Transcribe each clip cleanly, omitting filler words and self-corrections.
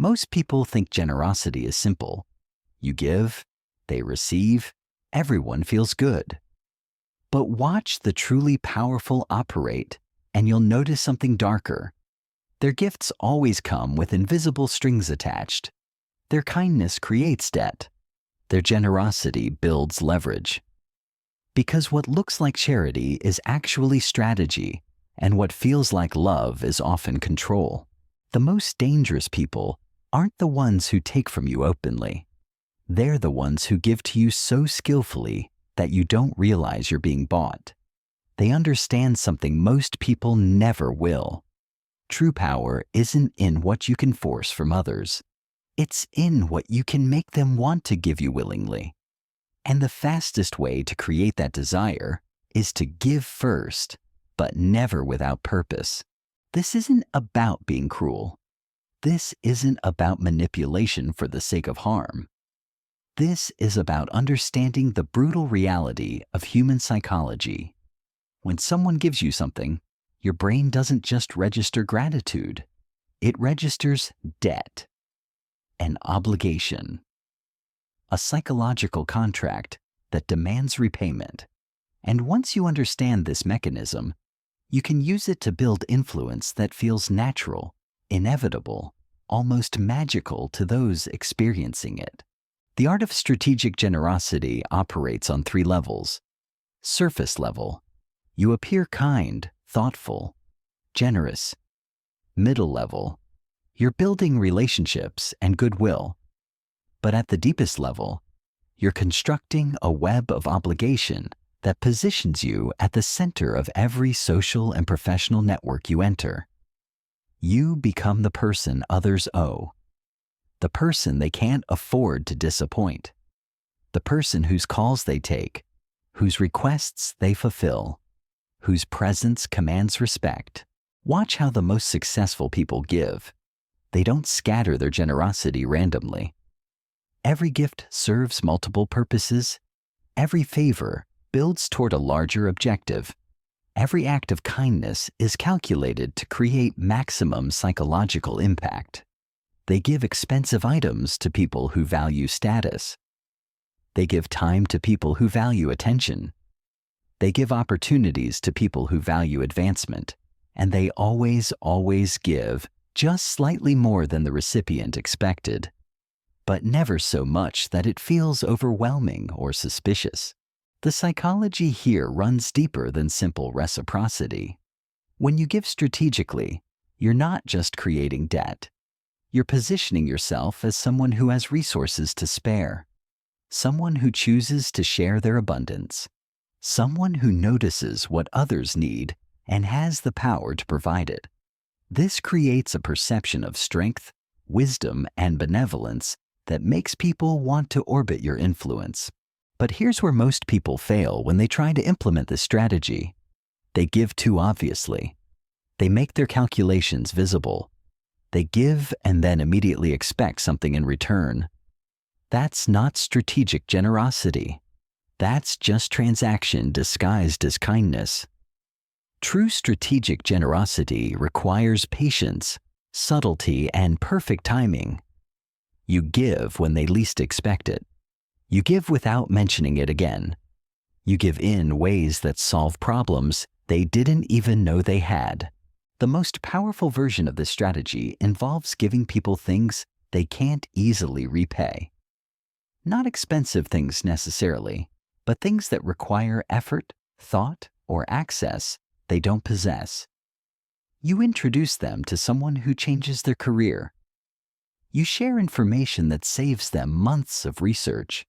Most people think generosity is simple. You give, they receive, everyone feels good. But watch the truly powerful operate, and you'll notice something darker. Their gifts always come with invisible strings attached. Their kindness creates debt. Their generosity builds leverage. Because what looks like charity is actually strategy, and what feels like love is often control. The most dangerous people aren't the ones who take from you openly. They're the ones who give to you so skillfully that you don't realize you're being bought. They understand something most people never will. True power isn't in what you can force from others. It's in what you can make them want to give you willingly. And the fastest way to create that desire is to give first, but never without purpose. This isn't about being cruel. This isn't about manipulation for the sake of harm. This is about understanding the brutal reality of human psychology. When someone gives you something, your brain doesn't just register gratitude. It registers debt, an obligation, a psychological contract that demands repayment. And once you understand this mechanism, you can use it to build influence that feels natural, inevitable, almost magical to those experiencing it. The art of strategic generosity operates on 3 levels. Surface level, you appear kind, thoughtful, generous. Middle level, you're building relationships and goodwill. But at the deepest level, you're constructing a web of obligation that positions you at the center of every social and professional network you enter. You become the person others owe, the person they can't afford to disappoint, the person whose calls they take, whose requests they fulfill, whose presence commands respect. Watch how the most successful people give. They don't scatter their generosity randomly. Every gift serves multiple purposes. Every favor builds toward a larger objective. Every act of kindness is calculated to create maximum psychological impact. They give expensive items to people who value status. They give time to people who value attention. They give opportunities to people who value advancement. And they always give just slightly more than the recipient expected, but never so much that it feels overwhelming or suspicious. The psychology here runs deeper than simple reciprocity. When you give strategically, you're not just creating debt. You're positioning yourself as someone who has resources to spare, someone who chooses to share their abundance, someone who notices what others need and has the power to provide it. This creates a perception of strength, wisdom, and benevolence that makes people want to orbit your influence. But here's where most people fail when they try to implement this strategy. They give too obviously. They make their calculations visible. They give and then immediately expect something in return. That's not strategic generosity. That's just transaction disguised as kindness. True strategic generosity requires patience, subtlety, and perfect timing. You give when they least expect it. You give without mentioning it again. You give in ways that solve problems they didn't even know they had. The most powerful version of this strategy involves giving people things they can't easily repay. Not expensive things necessarily, but things that require effort, thought, or access they don't possess. You introduce them to someone who changes their career. You share information that saves them months of research.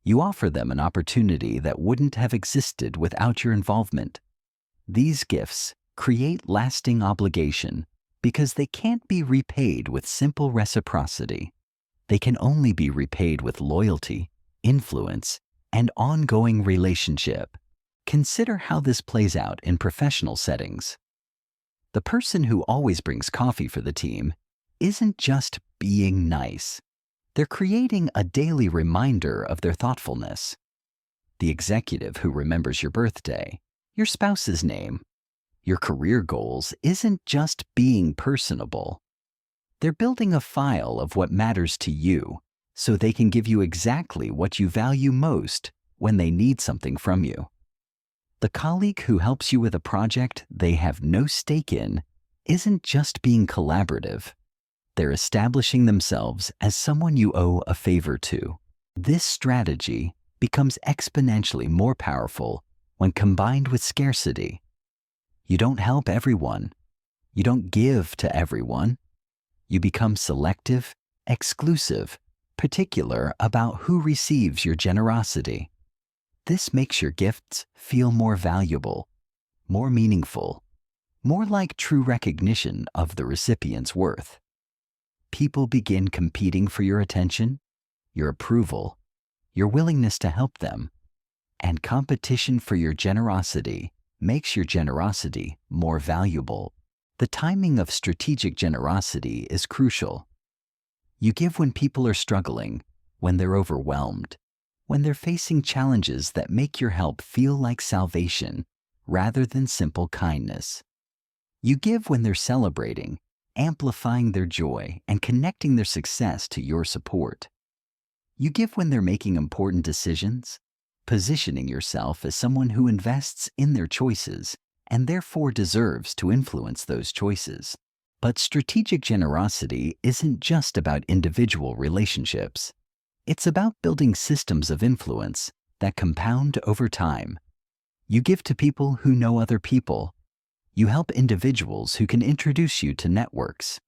You offer them an opportunity that wouldn't have existed without your involvement. These gifts create lasting obligation because they can't be repaid with simple reciprocity. They can only be repaid with loyalty, influence, and ongoing relationship. Consider how this plays out in professional settings. The person who always brings coffee for the team isn't just being nice. They're creating a daily reminder of their thoughtfulness. The executive who remembers your birthday, your spouse's name, your career goals isn't just being personable. They're building a file of what matters to you so they can give you exactly what you value most when they need something from you. The colleague who helps you with a project they have no stake in isn't just being collaborative. They're establishing themselves as someone you owe a favor to. This strategy becomes exponentially more powerful when combined with scarcity. You don't help everyone. You don't give to everyone. You become selective, exclusive, particular about who receives your generosity. This makes your gifts feel more valuable, more meaningful, more like true recognition of the recipient's worth. People begin competing for your attention, your approval, your willingness to help them, and competition for your generosity makes your generosity more valuable. The timing of strategic generosity is crucial. You give when people are struggling, when they're overwhelmed, when they're facing challenges that make your help feel like salvation rather than simple kindness. You give when they're celebrating, amplifying their joy and connecting their success to your support. You give when they're making important decisions, positioning yourself as someone who invests in their choices and therefore deserves to influence those choices. But strategic generosity isn't just about individual relationships. It's about building systems of influence that compound over time. You give to people who know other people. You help individuals who can introduce you to networks.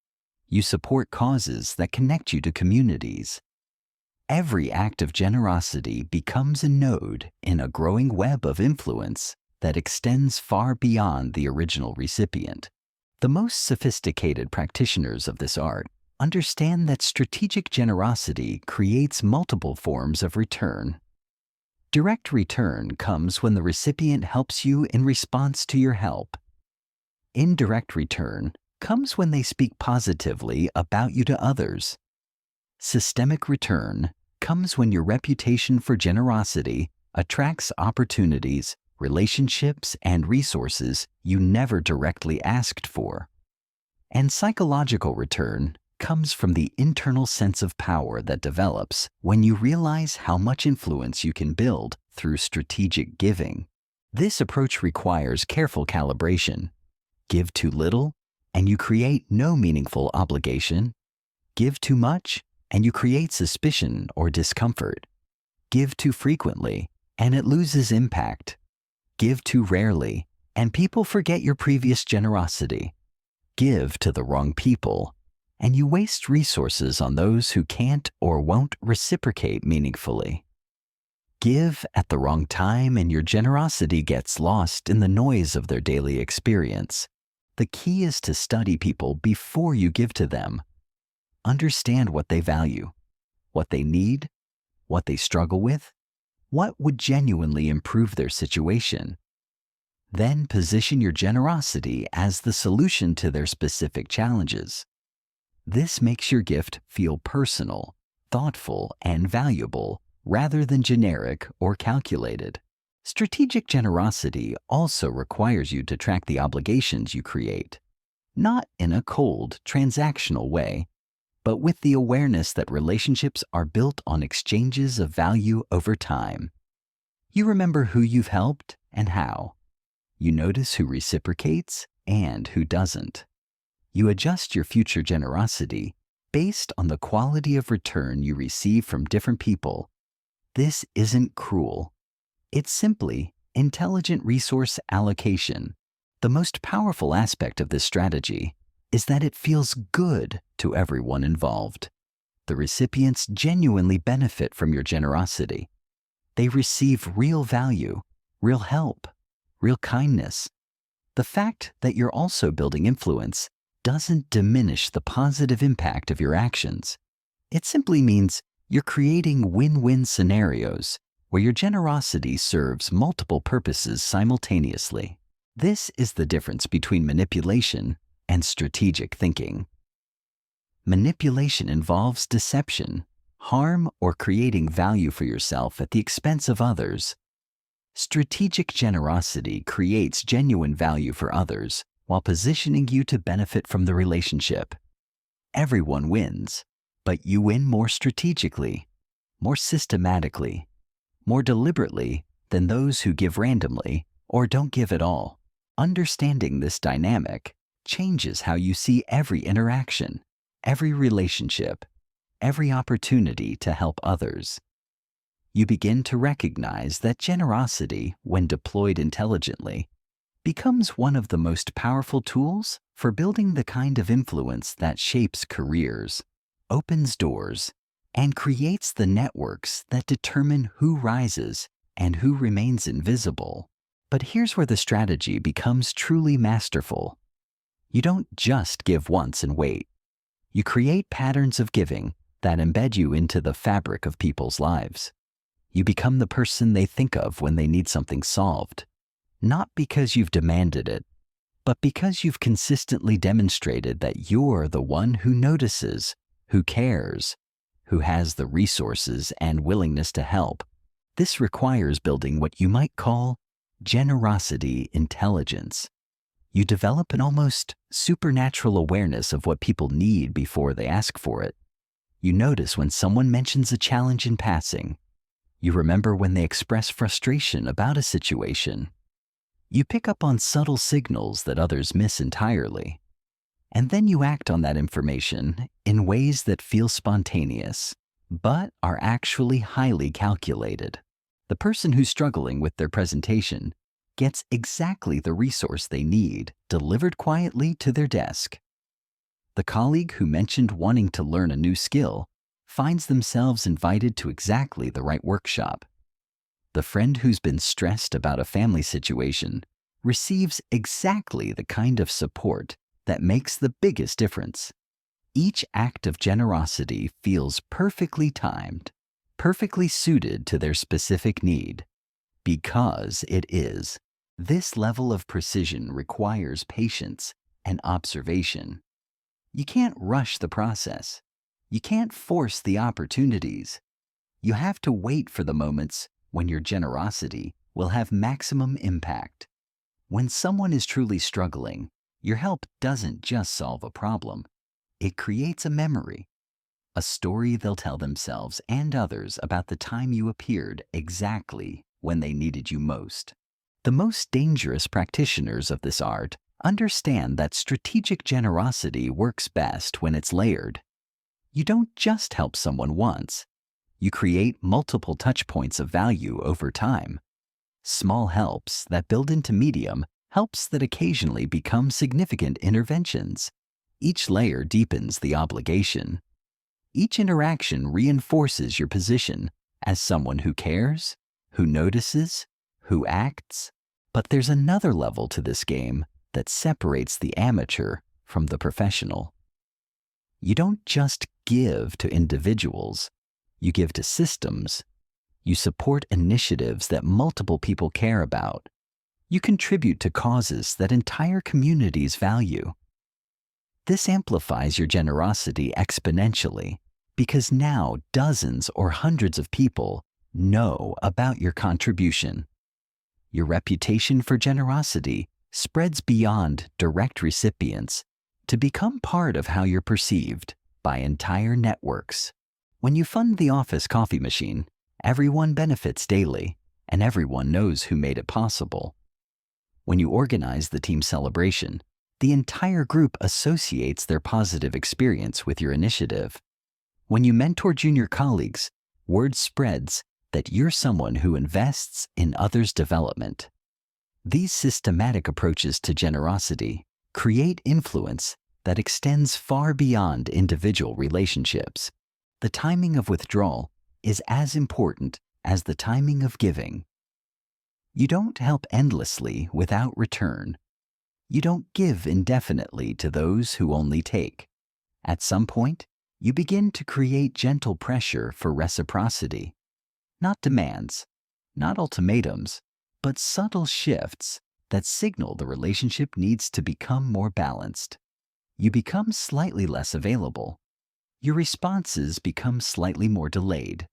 You support causes that connect you to communities. Every act of generosity becomes a node in a growing web of influence that extends far beyond the original recipient. The most sophisticated practitioners of this art understand that strategic generosity creates multiple forms of return. Direct return comes when the recipient helps you in response to your help. Indirect return comes when they speak positively about you to others. Systemic return comes when your reputation for generosity attracts opportunities, relationships, and resources you never directly asked for. And psychological return comes from the internal sense of power that develops when you realize how much influence you can build through strategic giving. This approach requires careful calibration. Give too little, and you create no meaningful obligation. Give too much, and you create suspicion or discomfort. Give too frequently, and it loses impact. Give too rarely, and people forget your previous generosity. Give to the wrong people, and you waste resources on those who can't or won't reciprocate meaningfully. Give at the wrong time, and your generosity gets lost in the noise of their daily experience. The key is to study people before you give to them. Understand what they value, what they need, what they struggle with, what would genuinely improve their situation. Then position your generosity as the solution to their specific challenges. This makes your gift feel personal, thoughtful, and valuable rather than generic or calculated. Strategic generosity also requires you to track the obligations you create, not in a cold, transactional way, but with the awareness that relationships are built on exchanges of value over time. You remember who you've helped and how. You notice who reciprocates and who doesn't. You adjust your future generosity based on the quality of return you receive from different people. This isn't cruel. It's simply intelligent resource allocation. The most powerful aspect of this strategy is that it feels good to everyone involved. The recipients genuinely benefit from your generosity. They receive real value, real help, real kindness. The fact that you're also building influence doesn't diminish the positive impact of your actions. It simply means you're creating win-win scenarios where your generosity serves multiple purposes simultaneously. This is the difference between manipulation and strategic thinking. Manipulation involves deception, harm, or creating value for yourself at the expense of others. Strategic generosity creates genuine value for others while positioning you to benefit from the relationship. everyone wins, but you win more strategically, more systematically, more deliberately than those who give randomly or don't give at all. Understanding this dynamic changes how you see every interaction, every relationship, every opportunity to help others. You begin to recognize that generosity, when deployed intelligently, becomes one of the most powerful tools for building the kind of influence that shapes careers, opens doors, and creates the networks that determine who rises and who remains invisible. But here's where the strategy becomes truly masterful. You don't just give once and wait. You create patterns of giving that embed you into the fabric of people's lives. You become the person they think of when they need something solved, not because you've demanded it, but because you've consistently demonstrated that you're the one who notices, who cares, who has the resources and willingness to help. This requires building what you might call generosity intelligence. You develop an almost supernatural awareness of what people need before they ask for it. You notice when someone mentions a challenge in passing. You remember when they express frustration about a situation. You pick up on subtle signals that others miss entirely. And then you act on that information in ways that feel spontaneous, but are actually highly calculated. The person who's struggling with their presentation gets exactly the resource they need delivered quietly to their desk. The colleague who mentioned wanting to learn a new skill finds themselves invited to exactly the right workshop. The friend who's been stressed about a family situation receives exactly the kind of support that makes the biggest difference. Each act of generosity feels perfectly timed, perfectly suited to their specific need, because it is. This level of precision requires patience and observation. You can't rush the process. You can't force the opportunities. You have to wait for the moments when your generosity will have maximum impact. When someone is truly struggling, your help doesn't just solve a problem. It creates a memory, a story they'll tell themselves and others about the time you appeared exactly when they needed you most. The most dangerous practitioners of this art understand that strategic generosity works best when it's layered. You don't just help someone once. You create multiple touch points of value over time. Small helps that build into medium helps that occasionally become significant interventions. Each layer deepens the obligation. Each interaction reinforces your position as someone who cares, who notices, who acts. But there's another level to this game that separates the amateur from the professional. You don't just give to individuals, you give to systems. You support initiatives that multiple people care about. You contribute to causes that entire communities value. This amplifies your generosity exponentially because now dozens or hundreds of people know about your contribution. Your reputation for generosity spreads beyond direct recipients to become part of how you're perceived by entire networks. When you fund the office coffee machine, everyone benefits daily, and everyone knows who made it possible. When you organize the team celebration, the entire group associates their positive experience with your initiative. When you mentor junior colleagues, word spreads that you're someone who invests in others' development. These systematic approaches to generosity create influence that extends far beyond individual relationships. The timing of withdrawal is as important as the timing of giving. You don't help endlessly without return. You don't give indefinitely to those who only take. At some point, you begin to create gentle pressure for reciprocity. Not demands, not ultimatums, but subtle shifts that signal the relationship needs to become more balanced. You become slightly less available. Your responses become slightly more delayed.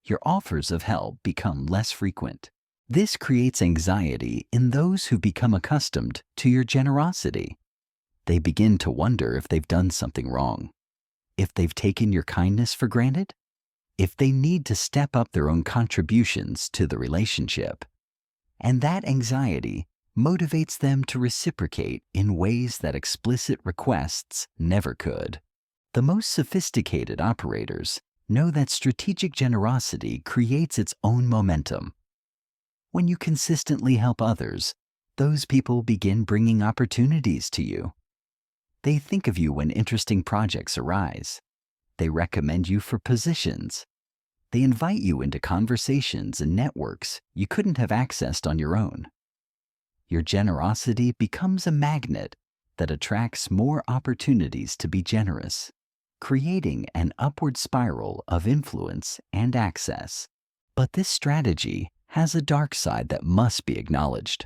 Your offers of help become less frequent. This creates anxiety in those who become accustomed to your generosity. They begin to wonder if they've done something wrong. if they've taken your kindness for granted, if they need to step up their own contributions to the relationship. And that anxiety motivates them to reciprocate in ways that explicit requests never could. The most sophisticated operators know that strategic generosity creates its own momentum. When you consistently help others, those people begin bringing opportunities to you. They think of you when interesting projects arise. They recommend you for positions. They invite you into conversations and networks you couldn't have accessed on your own. Your generosity becomes a magnet that attracts more opportunities to be generous, creating an upward spiral of influence and access. But this strategy has a dark side that must be acknowledged.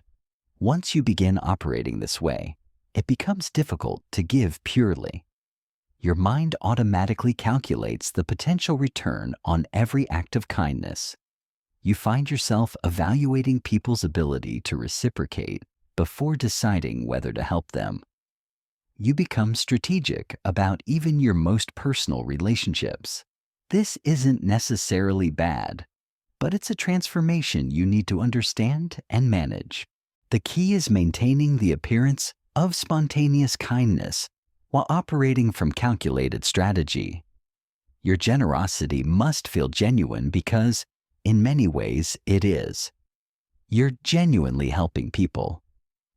Once you begin operating this way, it becomes difficult to give purely. Your mind automatically calculates the potential return on every act of kindness. You find yourself evaluating people's ability to reciprocate before deciding whether to help them. You become strategic about even your most personal relationships. This isn't necessarily bad, but it's a transformation you need to understand and manage. The key is maintaining the appearance of spontaneous kindness while operating from calculated strategy. Your generosity must feel genuine because, in many ways, it is. You're genuinely helping people,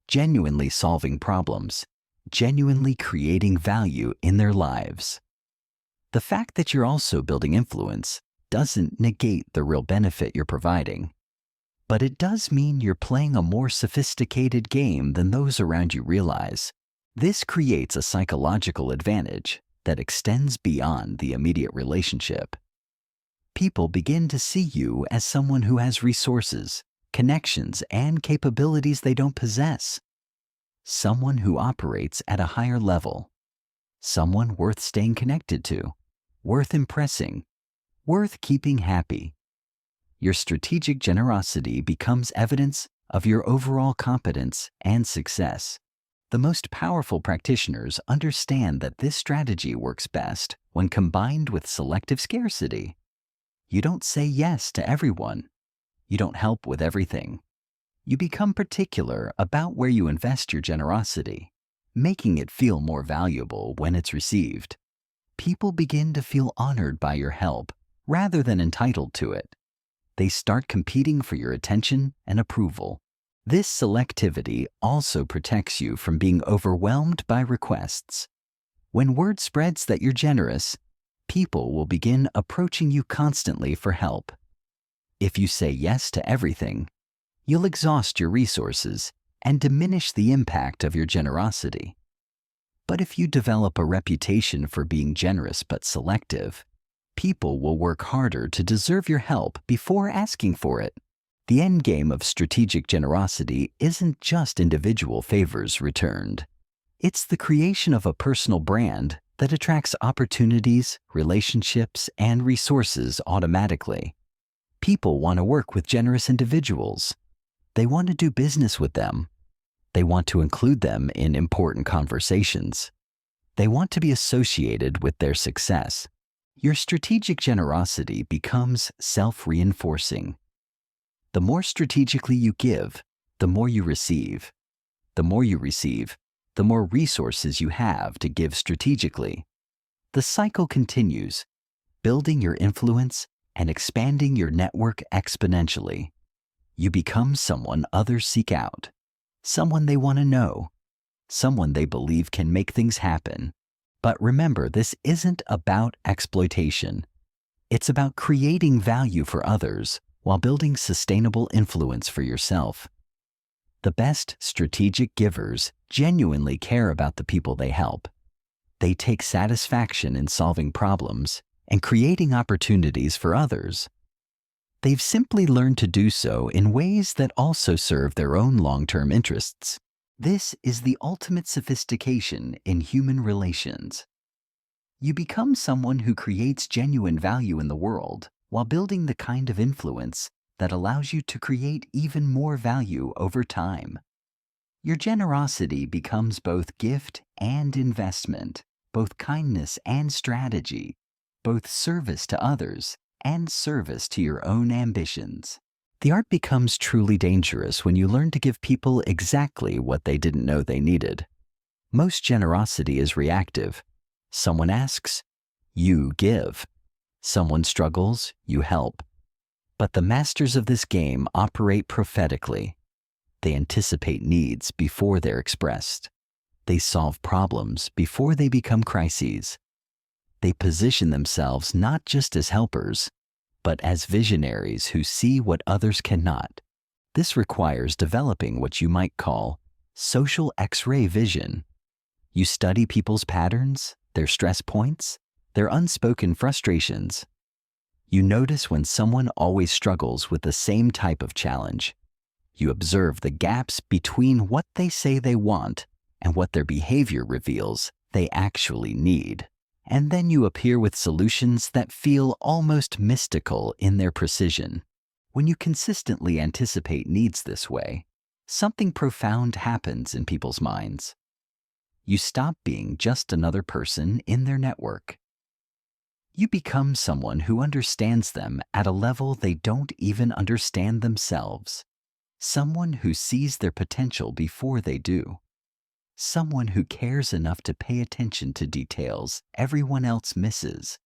genuinely solving problems, genuinely creating value in their lives. The fact that you're also building influence doesn't negate the real benefit you're providing, but it does mean you're playing a more sophisticated game than those around you realize. This creates a psychological advantage that extends beyond the immediate relationship. People begin to see you as someone who has resources, connections, and capabilities they don't possess. Someone who operates at a higher level. Someone worth staying connected to, worth impressing, worth keeping happy. Your strategic generosity becomes evidence of your overall competence and success. The most powerful practitioners understand that this strategy works best when combined with selective scarcity. You don't say yes to everyone. You don't help with everything. You become particular about where you invest your generosity, making it feel more valuable when it's received. People begin to feel honored by your help rather than entitled to it. They start competing for your attention and approval. This selectivity also protects you from being overwhelmed by requests. When word spreads that you're generous, people will begin approaching you constantly for help. If you say yes to everything, you'll exhaust your resources and diminish the impact of your generosity. But if you develop a reputation for being generous but selective, people will work harder to deserve your help before asking for it. The end game of strategic generosity isn't just individual favors returned. It's the creation of a personal brand that attracts opportunities, relationships, and resources automatically. People want to work with generous individuals. They want to do business with them. They want to include them in important conversations. They want to be associated with their success. Your strategic generosity becomes self-reinforcing. The more strategically you give, the more you receive. The more you receive, the more resources you have to give strategically. The cycle continues, building your influence and expanding your network exponentially. You become someone others seek out, someone they want to know, someone they believe can make things happen. But remember, this isn't about exploitation. It's about creating value for others while building sustainable influence for yourself. The best strategic givers genuinely care about the people they help. They take satisfaction in solving problems and creating opportunities for others. They've simply learned to do so in ways that also serve their own long-term interests. This is the ultimate sophistication in human relations. You become someone who creates genuine value in the world while building the kind of influence that allows you to create even more value over time. Your generosity becomes both gift and investment. both kindness and strategy, both service to others and service to your own ambitions. The art becomes truly dangerous when you learn to give people exactly what they didn't know they needed. Most generosity is reactive. Someone asks, you give. Someone struggles, you help. But the masters of this game operate prophetically. They anticipate needs before they're expressed. They solve problems before they become crises. They position themselves not just as helpers, but as visionaries who see what others cannot. This requires developing what you might call social X-ray vision. You study people's patterns, their stress points, their unspoken frustrations. You notice when someone always struggles with the same type of challenge. You observe the gaps between what they say they want and what their behavior reveals they actually need. And then you appear with solutions that feel almost mystical in their precision. When you consistently anticipate needs this way, something profound happens in people's minds. You stop being just another person in their network. You become someone who understands them at a level they don't even understand themselves. Someone who sees their potential before they do. Someone who cares enough to pay attention to details everyone else misses.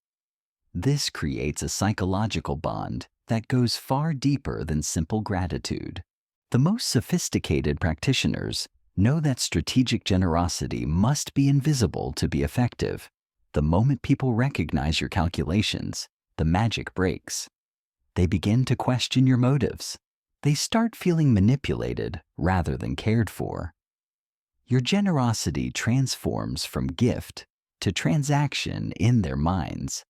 This creates a psychological bond that goes far deeper than simple gratitude. The most sophisticated practitioners know that strategic generosity must be invisible to be effective. The moment people recognize your calculations, the magic breaks. They begin to question your motives. They start feeling manipulated rather than cared for. Your generosity transforms from gift to transaction in their minds.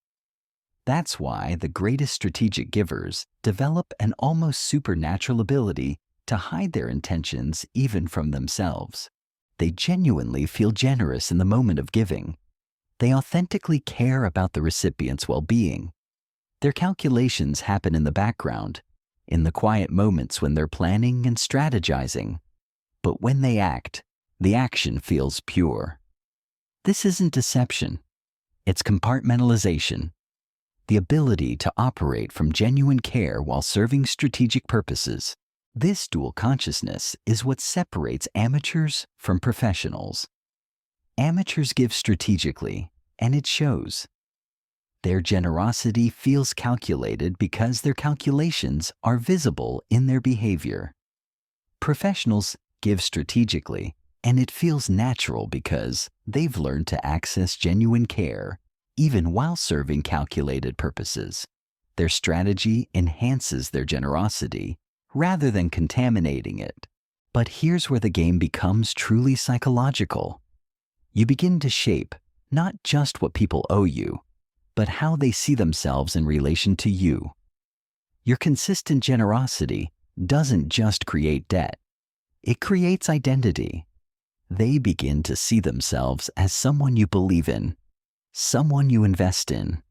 That's why the greatest strategic givers develop an almost supernatural ability to hide their intentions even from themselves. They genuinely feel generous in the moment of giving. They authentically care about the recipient's well-being. Their calculations happen in the background, in the quiet moments when they're planning and strategizing. But when they act, the action feels pure. This isn't deception. It's compartmentalization. The ability to operate from genuine care while serving strategic purposes. This dual consciousness is what separates amateurs from professionals. Amateurs give strategically, and it shows. Their generosity feels calculated because their calculations are visible in their behavior. Professionals give strategically, and it feels natural because they've learned to access genuine care, even while serving calculated purposes. Their strategy enhances their generosity rather than contaminating it. But here's where the game becomes truly psychological. You begin to shape not just what people owe you, but how they see themselves in relation to you. Your consistent generosity doesn't just create debt, it creates identity. They begin to see themselves as someone you believe in, someone you invest in,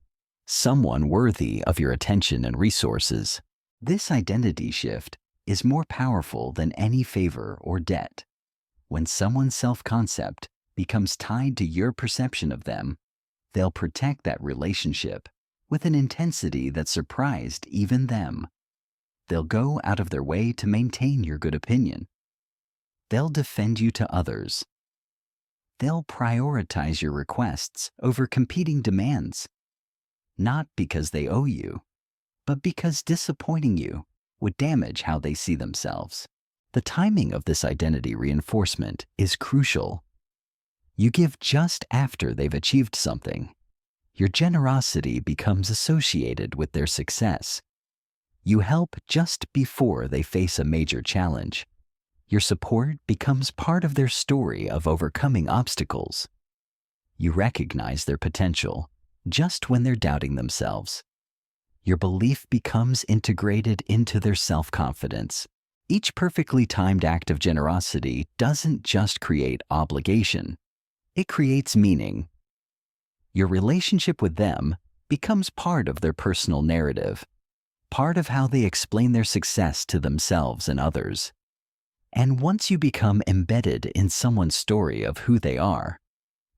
someone worthy of your attention and resources. This identity shift is more powerful than any favor or debt. When someone's self-concept becomes tied to your perception of them, they'll protect that relationship with an intensity that surprised even them. They'll go out of their way to maintain your good opinion. They'll defend you to others. They'll prioritize your requests over competing demands, not because they owe you, but because disappointing you would damage how they see themselves. The timing of this identity reinforcement is crucial. You give just after they've achieved something. Your generosity becomes associated with their success. You help just before they face a major challenge. Your support becomes part of their story of overcoming obstacles. You recognize their potential just when they're doubting themselves. Your belief becomes integrated into their self-confidence. Each perfectly timed act of generosity doesn't just create obligation, it creates meaning. Your relationship with them becomes part of their personal narrative, part of how they explain their success to themselves and others. And once you become embedded in someone's story of who they are,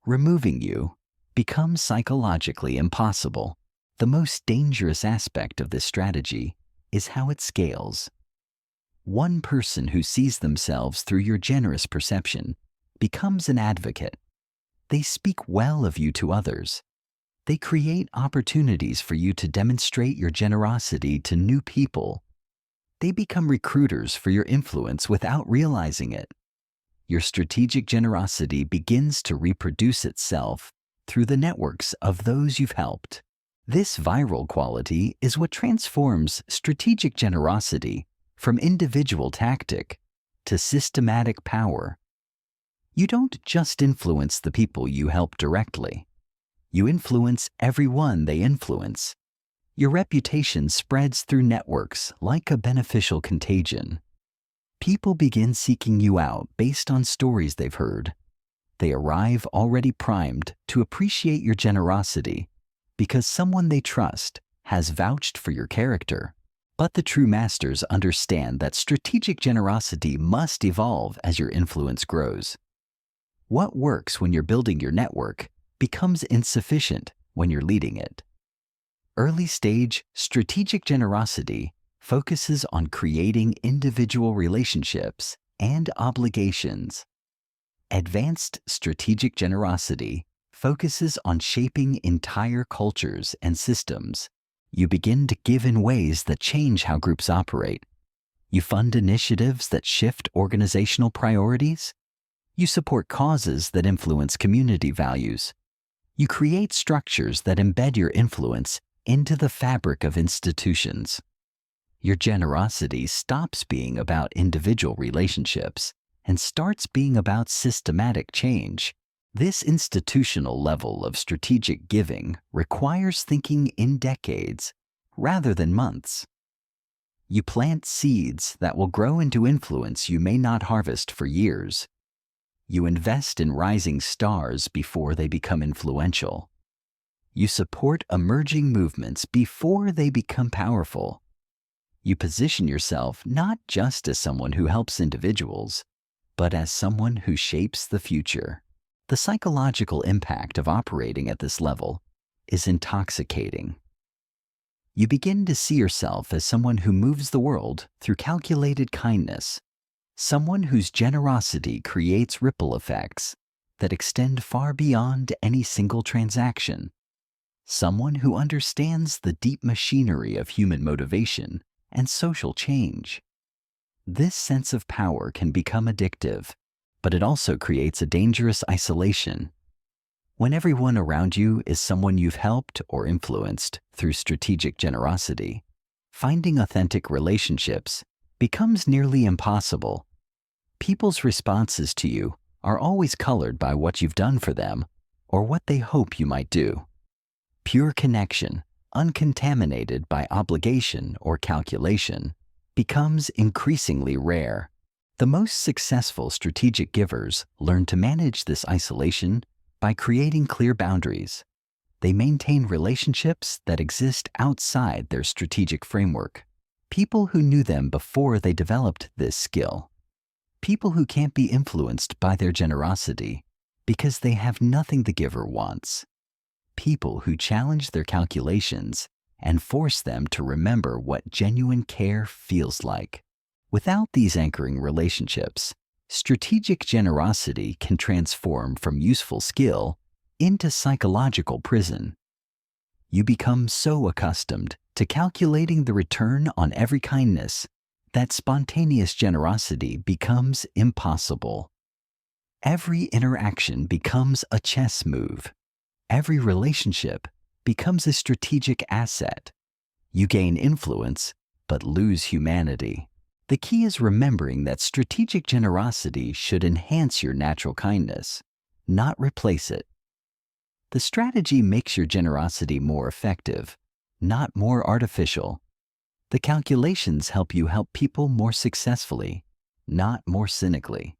removing you becomes psychologically impossible. The most dangerous aspect of this strategy is how it scales. One person who sees themselves through your generous perception becomes an advocate. They speak well of you to others. They create opportunities for you to demonstrate your generosity to new people. They become recruiters for your influence without realizing it. Your strategic generosity begins to reproduce itself through the networks of those you've helped. This viral quality is what transforms strategic generosity from individual tactic to systematic power. You don't just influence the people you help directly. You influence everyone they influence. Your reputation spreads through networks like a beneficial contagion. People begin seeking you out based on stories they've heard. They arrive already primed to appreciate your generosity because someone they trust has vouched for your character. But the true masters understand that strategic generosity must evolve as your influence grows. What works when you're building your network becomes insufficient when you're leading it. Early stage strategic generosity focuses on creating individual relationships and obligations. Advanced strategic generosity focuses on shaping entire cultures and systems. You begin to give in ways that change how groups operate. You fund initiatives that shift organizational priorities. You support causes that influence community values. You create structures that embed your influence into the fabric of institutions. Your generosity stops being about individual relationships and starts being about systematic change. This institutional level of strategic giving requires thinking in decades rather than months. You plant seeds that will grow into influence you may not harvest for years. You invest in rising stars before they become influential. You support emerging movements before they become powerful. You position yourself not just as someone who helps individuals, but as someone who shapes the future. The psychological impact of operating at this level is intoxicating. You begin to see yourself as someone who moves the world through calculated kindness, someone whose generosity creates ripple effects that extend far beyond any single transaction, someone who understands the deep machinery of human motivation and social change. This sense of power can become addictive, but it also creates a dangerous isolation. When everyone around you is someone you've helped or influenced through strategic generosity, finding authentic relationships becomes nearly impossible. People's responses to you are always colored by what you've done for them or what they hope you might do. Pure connection, uncontaminated by obligation or calculation, becomes increasingly rare. The most successful strategic givers learn to manage this isolation by creating clear boundaries. They maintain relationships that exist outside their strategic framework. People who knew them before they developed this skill. People who can't be influenced by their generosity because they have nothing the giver wants. People who challenge their calculations and force them to remember what genuine care feels like. Without these anchoring relationships, strategic generosity can transform from useful skill into psychological prison. You become so accustomed to calculating the return on every kindness that spontaneous generosity becomes impossible. Every interaction becomes a chess move. Every relationship becomes a strategic asset. You gain influence, but lose humanity. The key is remembering that strategic generosity should enhance your natural kindness, not replace it. The strategy makes your generosity more effective, not more artificial. The calculations help you help people more successfully, not more cynically.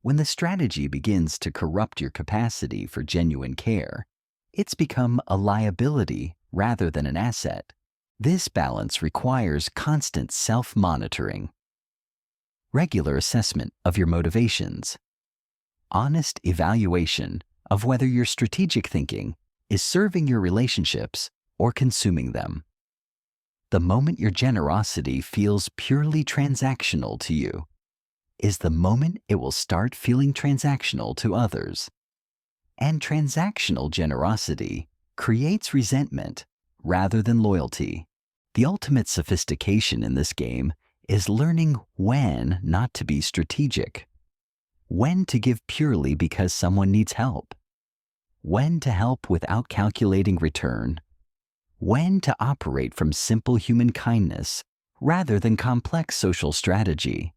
When the strategy begins to corrupt your capacity for genuine care, it's become a liability rather than an asset. This balance requires constant self-monitoring. Regular assessment of your motivations. Honest evaluation of whether your strategic thinking is serving your relationships or consuming them. The moment your generosity feels purely transactional to you is the moment it will start feeling transactional to others. And transactional generosity creates resentment rather than loyalty. The ultimate sophistication in this game is learning when not to be strategic, when to give purely because someone needs help, when to help without calculating return, when to operate from simple human kindness rather than complex social strategy.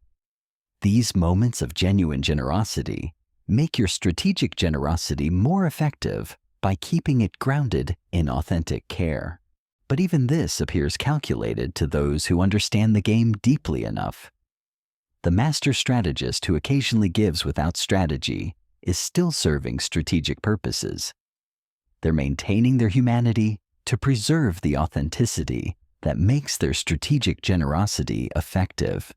These moments of genuine generosity make your strategic generosity more effective by keeping it grounded in authentic care. But even this appears calculated to those who understand the game deeply enough. The master strategist who occasionally gives without strategy is still serving strategic purposes. They're maintaining their humanity to preserve the authenticity that makes their strategic generosity effective.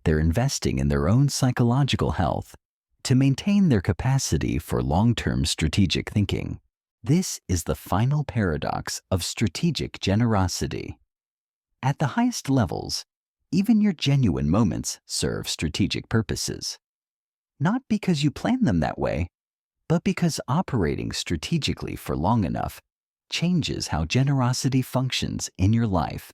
They're investing in their own psychological health to maintain their capacity for long-term strategic thinking. This is the final paradox of strategic generosity. At the highest levels, even your genuine moments serve strategic purposes. Not because you plan them that way, but because operating strategically for long enough changes how generosity functions in your life.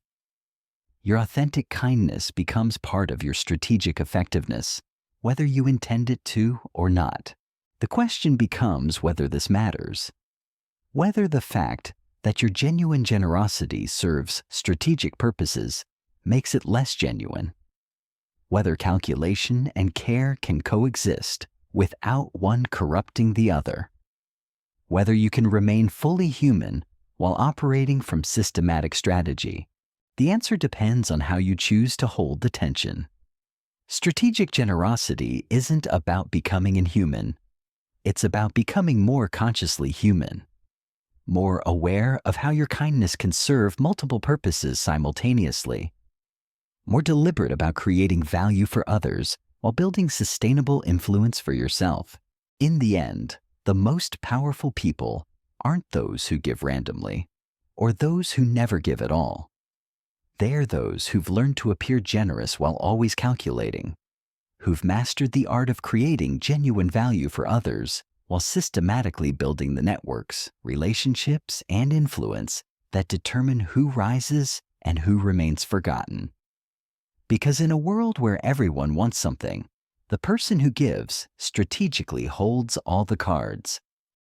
Your authentic kindness becomes part of your strategic effectiveness, whether you intend it to or not. The question becomes whether this matters. Whether the fact that your genuine generosity serves strategic purposes makes it less genuine. Whether calculation and care can coexist without one corrupting the other. Whether you can remain fully human while operating from systematic strategy. The answer depends on how you choose to hold the tension. Strategic generosity isn't about becoming inhuman. It's about becoming more consciously human. More aware of how your kindness can serve multiple purposes simultaneously. More deliberate about creating value for others while building sustainable influence for yourself. In the end, the most powerful people aren't those who give randomly, or those who never give at all. They're those who've learned to appear generous while always calculating, who've mastered the art of creating genuine value for others while systematically building the networks, relationships, and influence that determine who rises and who remains forgotten. Because in a world where everyone wants something, the person who gives strategically holds all the cards.